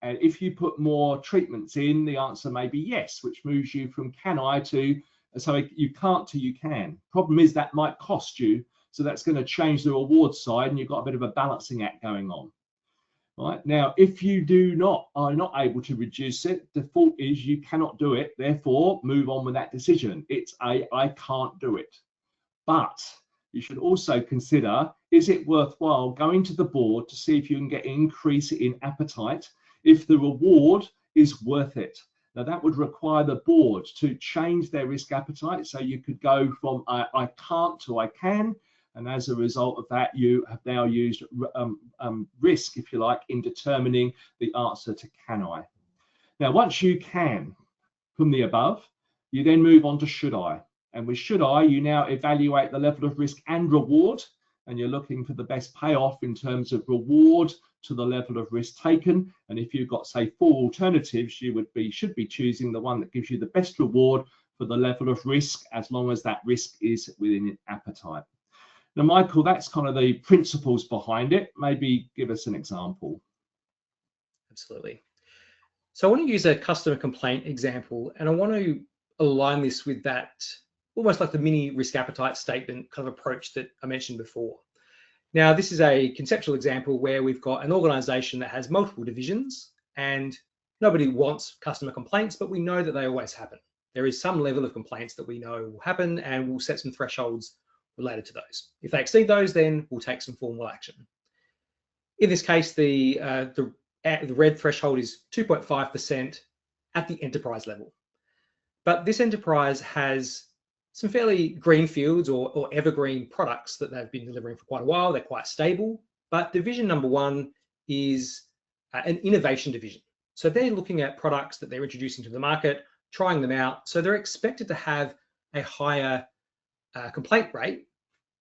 And if you put more treatments in, the answer may be yes, which moves you from can I to So you can't till you can. Problem is that might cost you, so that's going to change the reward side, and you've got a bit of a balancing act going on. Right now, if you are not able to reduce it, default is you cannot do it. Therefore, move on with that decision. It's I can't do it. But you should also consider, is it worthwhile going to the board to see if you can get an increase in appetite if the reward is worth it? Now, that would require the board to change their risk appetite. So you could go from I can't to I can. And as a result of that, you have now used risk, if you like, in determining the answer to can I. Now, once you can from the above, you then move on to should I. And with should I, you now evaluate the level of risk and reward, and you're looking for the best payoff in terms of reward to the level of risk taken. And if you've got, say, 4 alternatives, you should be choosing the one that gives you the best reward for the level of risk, as long as that risk is within an appetite. Now, Michael, that's kind of the principles behind it. Maybe give us an example. Absolutely. So I want to use a customer complaint example, and I want to align this with that, almost like the mini risk appetite statement kind of approach that I mentioned before. Now, this is a conceptual example where we've got an organization that has multiple divisions, and nobody wants customer complaints, but we know that they always happen. There is some level of complaints that we know will happen, and we'll set some thresholds related to those. If they exceed those, then we'll take some formal action. In this case, the red threshold is 2.5% at the enterprise level. But this enterprise has some fairly greenfields or evergreen products that they've been delivering for quite a while. They're quite stable. But division number 1 is an innovation division. So they're looking at products that they're introducing to the market, trying them out. So they're expected to have a higher complaint rate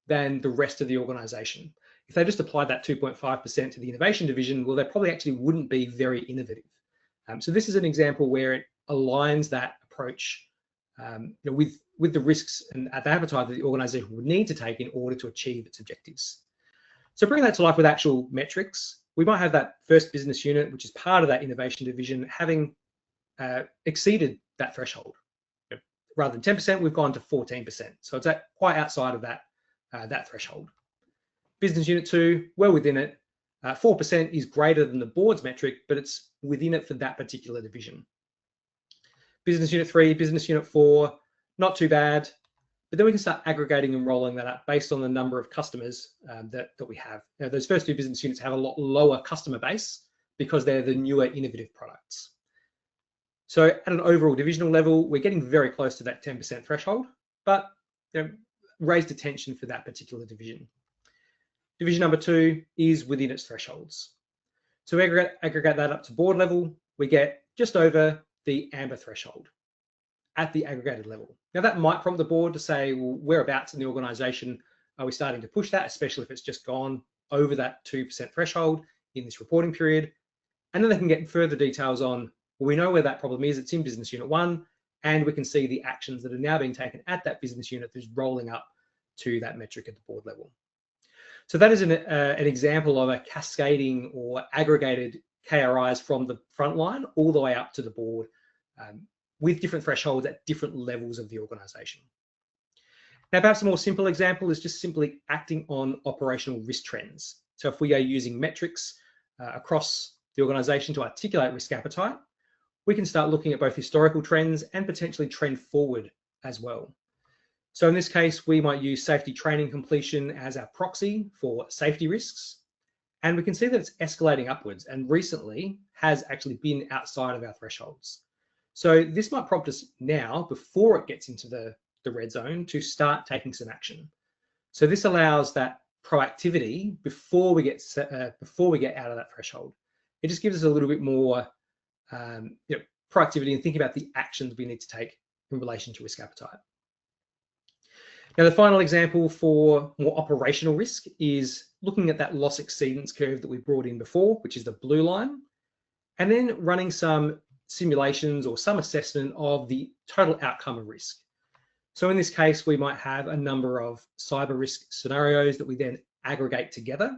than the rest of the organization. If they just applied that 2.5% to the innovation division, well, they probably actually wouldn't be very innovative. So this is an example where it aligns that approach with the risks and the appetite that the organization would need to take in order to achieve its objectives. So bringing that to life with actual metrics, we might have that first business unit, which is part of that innovation division, having exceeded that threshold. Rather than 10%, we've gone to 14%. So it's quite outside of that threshold. Business unit 2, well within it. 4% is greater than the board's metric, but it's within it for that particular division. Business unit 3, business unit 4, not too bad. But then we can start aggregating and rolling that up based on the number of customers that we have. Now, those first 2 business units have a lot lower customer base because they're the newer innovative products. So at an overall divisional level, we're getting very close to that 10% threshold, but raised attention for that particular division. Division number 2 is within its thresholds. So we aggregate that up to board level, we get just over the amber threshold at the aggregated level. Now that might prompt the board to say, well, whereabouts in the organization are we starting to push that, especially if it's just gone over that 2% threshold in this reporting period. And then they can get further details on, well, we know where that problem is, it's in business unit 1, and we can see the actions that are now being taken at that business unit that's rolling up to that metric at the board level. So that is an example of a cascading or aggregated KRIs from the front line all the way up to the board with different thresholds at different levels of the organization. Now, perhaps a more simple example is just simply acting on operational risk trends. So if we are using metrics across the organization to articulate risk appetite, we can start looking at both historical trends and potentially trend forward as well. So in this case, we might use safety training completion as our proxy for safety risks. And we can see that it's escalating upwards and recently has actually been outside of our thresholds. So this might prompt us now, before it gets into the red zone, to start taking some action. So this allows that proactivity before we get out of that threshold. It just gives us a little bit more proactivity and thinking about the actions we need to take in relation to risk appetite. Now, the final example for more operational risk is looking at that loss exceedance curve that we brought in before, which is the blue line, and then running some simulations or some assessment of the total outcome of risk. So in this case, we might have a number of cyber risk scenarios that we then aggregate together.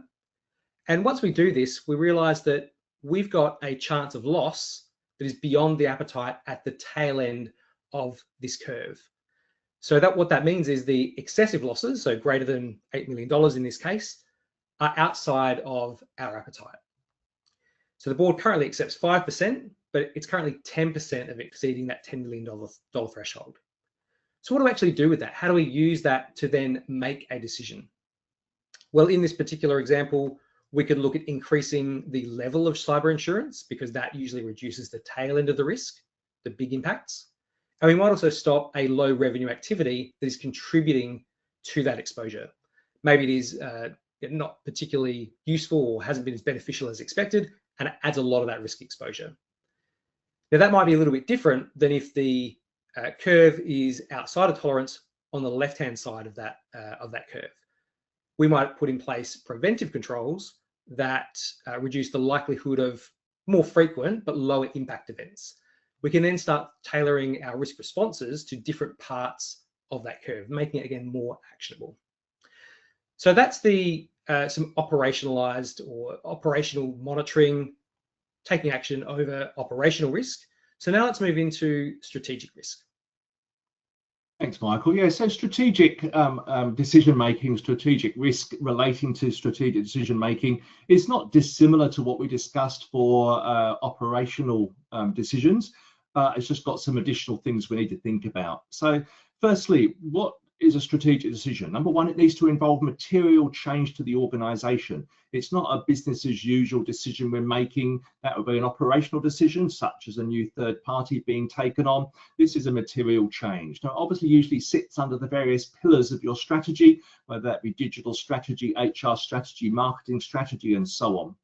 And once we do this, we realize that we've got a chance of loss that is beyond the appetite at the tail end of this curve. So what that means is the excessive losses, so greater than $8 million in this case, are outside of our appetite. So the board currently accepts 5%, but it's currently 10% of exceeding that $10 million threshold. So what do we actually do with that? How do we use that to then make a decision? Well, in this particular example, we could look at increasing the level of cyber insurance because that usually reduces the tail end of the risk, the big impacts. And we might also stop a low revenue activity that is contributing to that exposure. Maybe it is not particularly useful or hasn't been as beneficial as expected, and it adds a lot of that risk exposure. Now that might be a little bit different than if the curve is outside of tolerance on the left-hand side of that curve. We might put in place preventive controls that reduce the likelihood of more frequent but lower impact events. We can then start tailoring our risk responses to different parts of that curve, making it again more actionable. So that's the some operationalized or operational monitoring, taking action over operational risk. So now let's move into strategic risk. Thanks, Michael. Yeah, so strategic decision-making, strategic risk relating to strategic decision-making is not dissimilar to what we discussed for operational decisions. It's just got some additional things we need to think about. So firstly, what is a strategic decision? Number one, it needs to involve material change to the organization. It's not a business as usual decision we're making. That would be an operational decision, such as a new third party being taken on. This is a material change. Now, obviously, usually sits under the various pillars of your strategy, whether that be digital strategy, HR strategy, marketing strategy, and so on.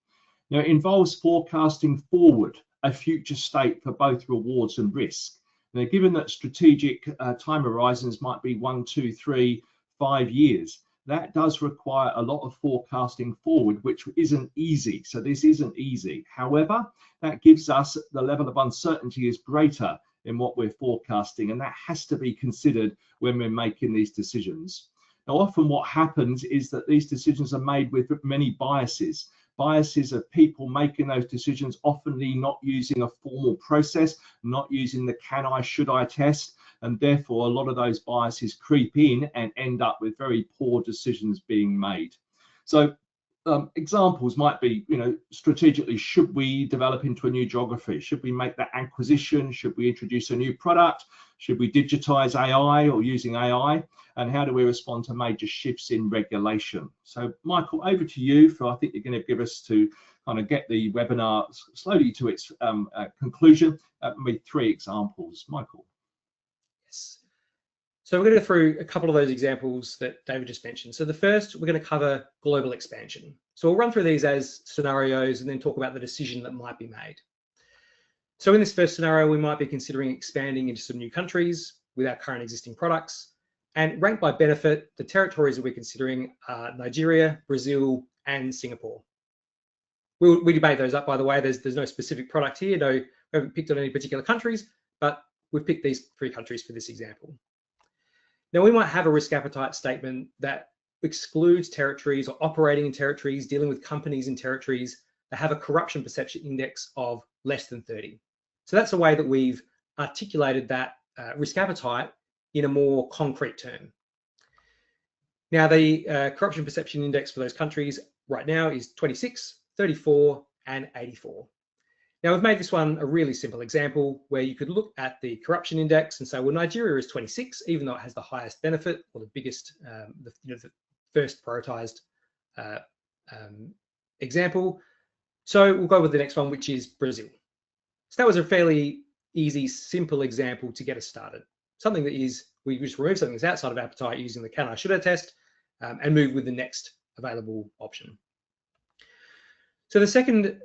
Now, it involves forecasting forward a future state for both rewards and risk. Now, given that strategic time horizons might be 1, 2, 3, 5 years, that does require a lot of forecasting forward, which isn't easy. So this isn't easy. However, that gives us the level of uncertainty is greater in what we're forecasting, and that has to be considered when we're making these decisions. Now, often what happens is that these decisions are made with many biases. Biases of people making those decisions, often not using a formal process, not using the can I, should I test, and therefore a lot of those biases creep in and end up with very poor decisions being made. So examples might be, strategically, should we develop into a new geography? Should we make that acquisition? Should we introduce a new product? Should we digitize AI or using AI? And how do we respond to major shifts in regulation? So Michael, over to you for, I think you're going to give us to kind of get the webinar slowly to its conclusion with 3 examples. Michael. Yes. So we're going to go through a couple of those examples that David just mentioned. So the first, we're going to cover global expansion. So we'll run through these as scenarios and then talk about the decision that might be made. So in this first scenario, we might be considering expanding into some new countries with our current existing products. And ranked by benefit, the territories that we're considering are Nigeria, Brazil, and Singapore. We debate those up, by the way. There's no specific product here. No, we haven't picked on any particular countries, but we've picked these 3 countries for this example. Now, we might have a risk appetite statement that excludes territories or operating in territories, dealing with companies in territories that have a corruption perception index of less than 30. So that's a way that we've articulated that risk appetite in a more concrete term. Now, the corruption perception index for those countries right now is 26, 34, and 84. Now, we've made this one a really simple example where you could look at the corruption index and say, well, Nigeria is 26, even though it has the highest benefit or the biggest, the first prioritized example. So we'll go with the next one, which is Brazil. So that was a fairly easy, simple example to get us started. Something that is, we just remove something that's outside of appetite using the can I, should I test and move with the next available option. So the second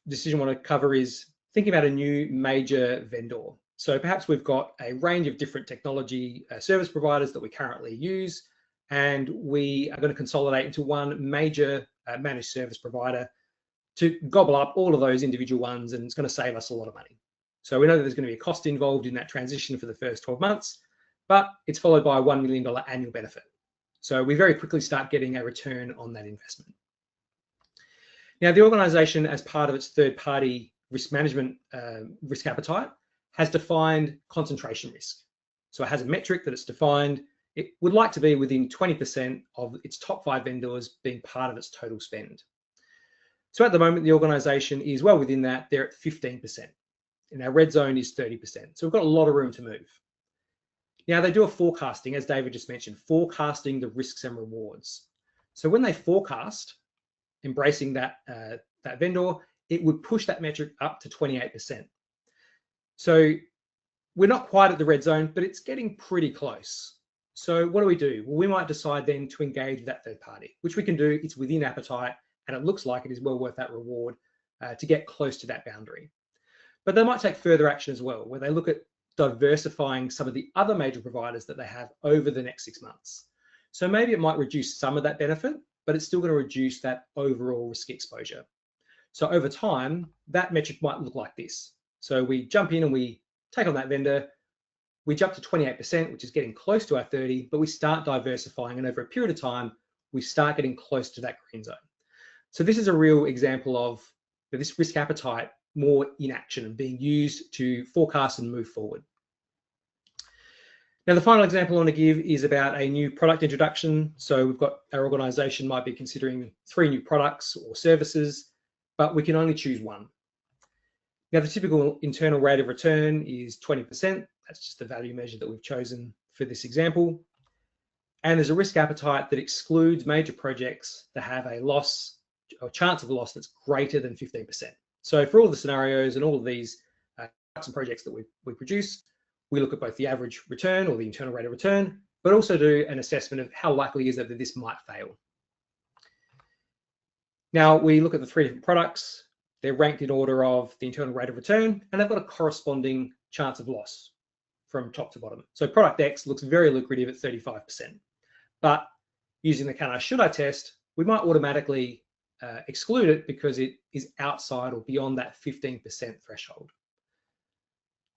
decision I want to cover is thinking about a new major vendor. So perhaps we've got a range of different technology service providers that we currently use, and we are going to consolidate into one major managed service provider to gobble up all of those individual ones, and it's going to save us a lot of money. So we know that there's going to be a cost involved in that transition for the first 12 months, but it's followed by a $1 million annual benefit. So we very quickly start getting a return on that investment. Now, the organization, as part of its third-party risk management risk appetite, has defined concentration risk. So it has a metric that it's defined. It would like to be within 20% of its top 5 vendors being part of its total spend. So at the moment, the organisation is well within that. They're at 15%. And our red zone is 30%. So we've got a lot of room to move. Now, they do a forecasting, as David just mentioned, forecasting the risks and rewards. So when they forecast, embracing that vendor, it would push that metric up to 28%. So we're not quite at the red zone, but it's getting pretty close. So what do? Well, we might decide then to engage with that third party, which we can do. It's within appetite, and it looks like it is well worth that reward to get close to that boundary. But they might take further action as well, where they look at diversifying some of the other major providers that they have over the next 6 months. So maybe it might reduce some of that benefit, but it's still going to reduce that overall risk exposure. So over time, that metric might look like this. So we jump in and we take on that vendor, we jump to 28%, which is getting close to our 30, but we start diversifying, and over a period of time, we start getting close to that green zone. So this is a real example of this risk appetite more in action and being used to forecast and move forward. Now, the final example I want to give is about a new product introduction. So we've got our organisation might be considering 3 new products or services, but we can only choose one. Now, the typical internal rate of return is 20%. That's just the value measure that we've chosen for this example. And there's a risk appetite that excludes major projects that have a loss or chance of a loss that's greater than 15%. So for all the scenarios and all of these products and projects that we produce, we look at both the average return or the internal rate of return, but also do an assessment of how likely is it that this might fail. Now, we look at the 3 different products. They're ranked in order of the internal rate of return, and they've got a corresponding chance of loss from top to bottom. So product X looks very lucrative at 35%, but using the can I should I test, we might automatically exclude it because it is outside or beyond that 15% threshold.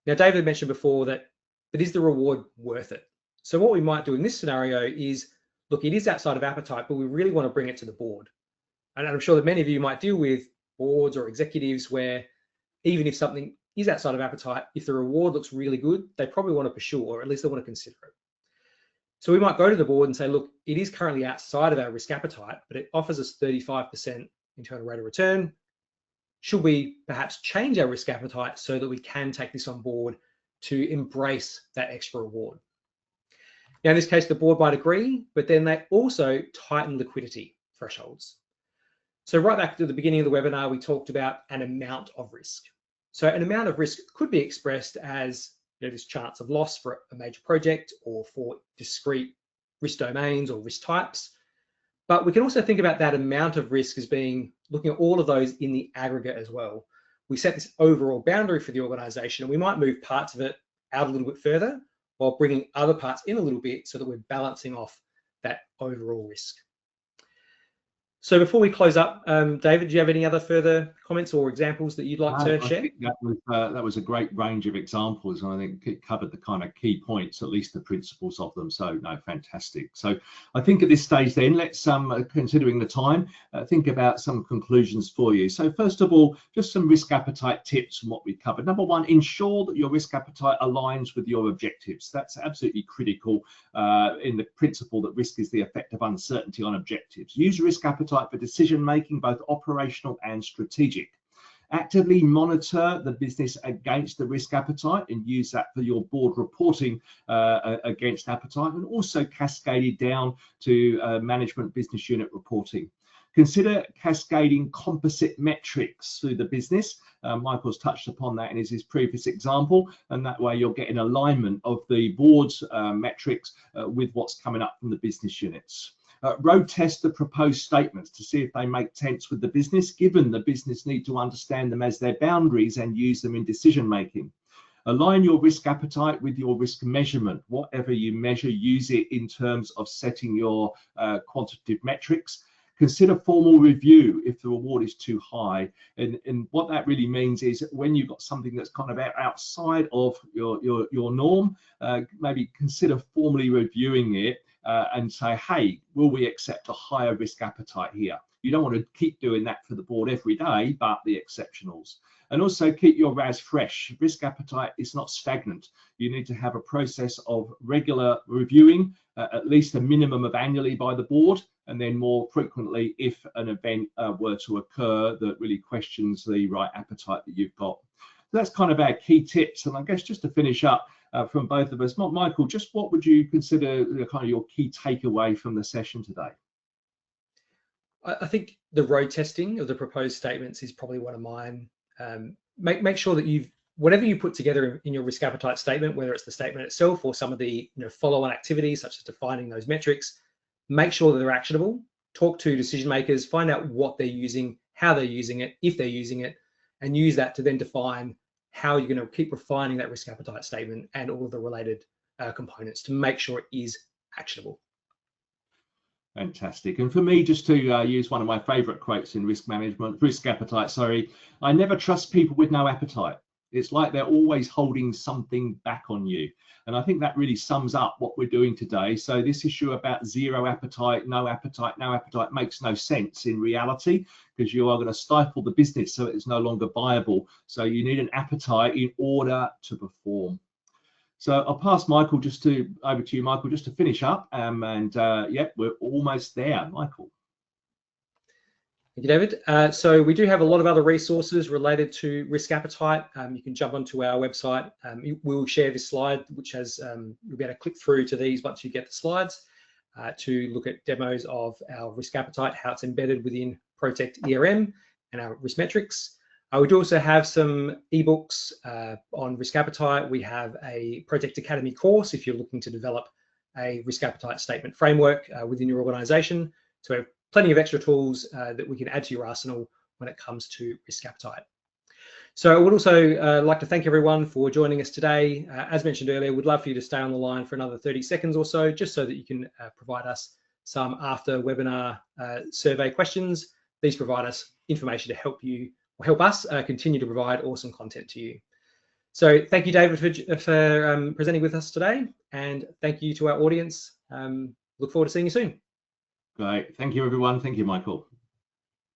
Now, David mentioned before that, but is the reward worth it? So what we might do in this scenario is, look, it is outside of appetite, but we really want to bring it to the board. And I'm sure that many of you might deal with boards or executives where even if something is outside of appetite, if the reward looks really good, they probably want to pursue it, or at least they want to consider it. So we might go to the board and say, look, it is currently outside of our risk appetite, but it offers us 35% internal rate of return. Should we perhaps change our risk appetite so that we can take this on board to embrace that extra reward? Now, in this case, the board might agree, but then they also tighten liquidity thresholds. So right back to the beginning of the webinar, we talked about an amount of risk. So an amount of risk could be expressed as this chance of loss for a major project or for discrete risk domains or risk types. But we can also think about that amount of risk as being looking at all of those in the aggregate as well. We set this overall boundary for the organization, and we might move parts of it out a little bit further while bringing other parts in a little bit so that we're balancing off that overall risk. So before we close up, David, do you have any other further comments or examples that you'd like to share? I think that was a great range of examples, and I think it covered the kind of key points, at least the principles of them. So no, fantastic. So I think at this stage then, let's, considering the time, think about some conclusions for you. So first of all, just some risk appetite tips from what we covered. Number 1, ensure that your risk appetite aligns with your objectives. That's absolutely critical in the principle that risk is the effect of uncertainty on objectives. Use risk appetite for decision making, both operational and strategic. Actively monitor the business against the risk appetite and use that for your board reporting against appetite, and also cascade it down to management business unit reporting. Consider cascading composite metrics through the business. Michael's touched upon that in his previous example, and that way you're getting alignment of the board's metrics with what's coming up from the business units. Road test the proposed statements to see if they make sense with the business, given the business need to understand them as their boundaries and use them in decision making. Align your risk appetite with your risk measurement. Whatever you measure, use it in terms of setting your quantitative metrics. Consider formal review if the reward is too high. And what that really means is when you've got something that's kind of outside of your norm, maybe consider formally reviewing it and say, hey, will we accept a higher risk appetite here? You don't want to keep doing that for the board every day, but the exceptionals. And also keep your RAS fresh. Risk appetite is not stagnant. You need to have a process of regular reviewing, at least a minimum of annually by the board, and then more frequently if an event were to occur that really questions the right appetite that you've got. So that's kind of our key tips. And I guess just to finish up from both of us, Michael, just what would you consider kind of your key takeaway from the session today? I think the road testing of the proposed statements is probably one of mine. Make sure that whatever you put together in your risk appetite statement, whether it's the statement itself or some of the follow-on activities such as defining those metrics, make sure that they're actionable. Talk to decision makers, find out what they're using, how they're using it, if they're using it, and use that to then define how you're going to keep refining that risk appetite statement and all of the related components to make sure it is actionable. Fantastic. And for me, just to use one of my favorite quotes in risk appetite, sorry, I never trust people with no appetite. It's like they're always holding something back on you. And I think that really sums up what we're doing today. So this issue about zero appetite, no appetite makes no sense in reality, because you are going to stifle the business so it's no longer viable. So you need an appetite in order to perform. So I'll pass Michael over to you, Michael, just to finish up. Yeah, we're almost there, Michael. Thank you, David. So we do have a lot of other resources related to risk appetite. You can jump onto our website. We'll share this slide, which has you'll be able to click through to these once you get the slides to look at demos of our risk appetite, how it's embedded within Protect ERM and our risk metrics. We do also have some ebooks on risk appetite. We have a Protect Academy course if you're looking to develop a risk appetite statement framework within your organization. So we have plenty of extra tools that we can add to your arsenal when it comes to risk appetite. So I would also like to thank everyone for joining us today. As mentioned earlier, we'd love for you to stay on the line for another 30 seconds or so, just so that you can provide us some after webinar survey questions. These provide us information to help us continue to provide awesome content to you. So thank you, David, for presenting with us today, and thank you to our audience. Look forward to seeing you soon. Great. Thank you, everyone. Thank you, Michael.